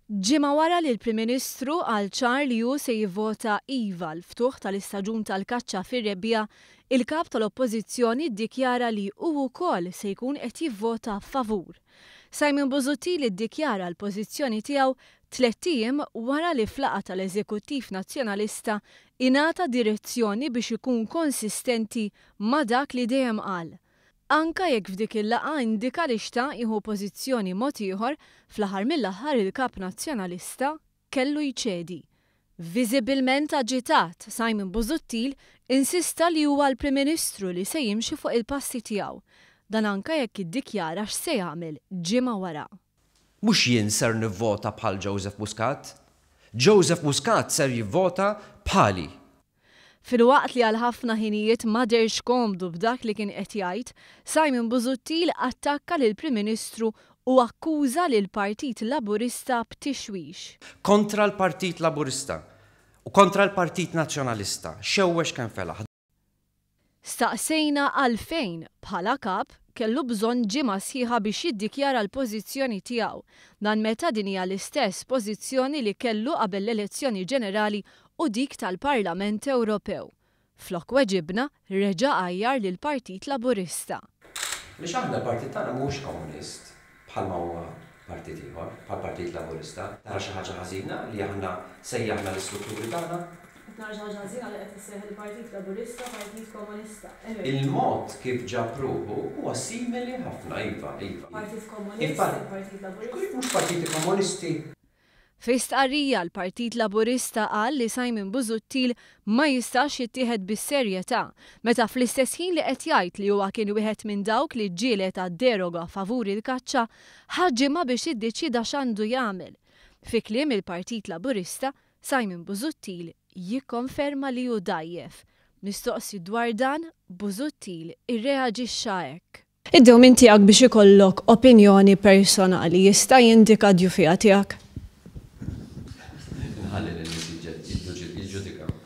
Ġimgħa wara li l-Prim Ministru għal ċar li hu se jivvota iva l-ftuħ tal-istaġun tal-kaċċa fir-rebbija, il-kap tal-Oppożizzjoni ddikjara li hu wkoll se jkun qed jivvota favur. Simon Busuttil iddikjara l-pożizzjoni tiegħu 3 ijiem wara li flaqa tal-Eżekuttiv Nazzjonalista ingħata direzzjoni biex ikun konsistenti ma' dak li dejjem qal. Anka jekk f'dik il-laqgħa indika li xtaq jieħu pożizzjoni mod ieħor, fl-aħħar mill-aħħar il-Kap Nazzjonalista kellu jċedi. Viżibilment aġitat, Simon Busuttil insista li huwa l-Prim Ministru li se jimxi fuq il-passi tiegħu. Dan anka jekk iddikjara x'se jagħmel ġimgħa wara. Mhux jien ser nivvota bħal Joseph Muscat. Joseph Muscat ser jivvota bħali. Fil-waqt li għal ħafna ħinijiet ma derx komdu b'dak li kien qed jgħid, Simon Busuttil attakka lill-Prim Ministru u akkuża lill-Partit Laburista b'tixwix. Kontra l-Partit Laburista u kontra l-Partit Nazzjonalista, xewwex kemm felaħ. Staqsejna għalfejn bħala kap kellu bżonn ġimgħa sħiħa biex jiddikjara l-pożizzjoni tiegħu, dan meta din hija l-istess pożizzjoni li kellu qabel l-elezzjoni ġenerali u dik tal-Parlament Ewropew. Flok weġibna reġa' għajjar lill-Partit Laburista. Biex aħna l-partit tagħna mhux komunist bħalma huwa partit ieħor, bħal Partit Laburista. Tara xi ħaġa ħażina li aħna sejjaħna l-istrutturi tagħna. Tara xi ħaġa ħażina li qed isseħħ il-Partit Laburista Partit Komunista. Il-mod kif ġabruhu huwa simili ħafna iva. Partit Komunista, Partit Laburista. Mhux partiti komunisti. Fi stqarrija l-Partit Laburista qal li Simon Busuttil ma jistax jittieħed bis-serjetà meta fl-istess ħin li qed jgħid li huwa kien wieħed minn dawk li ġġieled għad-deroga favur il-kaċċa ħaġġimha biex jiddeċida x'għandu jagħmel. Fi kliem il-Partit Laburista, Simon Busuttil jikkonferma li hu dajjef. Mistoqsi dwar dan, Busuttil irreaġixxa hekk. Iddew minn tiegħek biex ikollok opinjoni personali jista' jindika d-djufija tiegħek. Nħalli l-nies jiġġudikaw.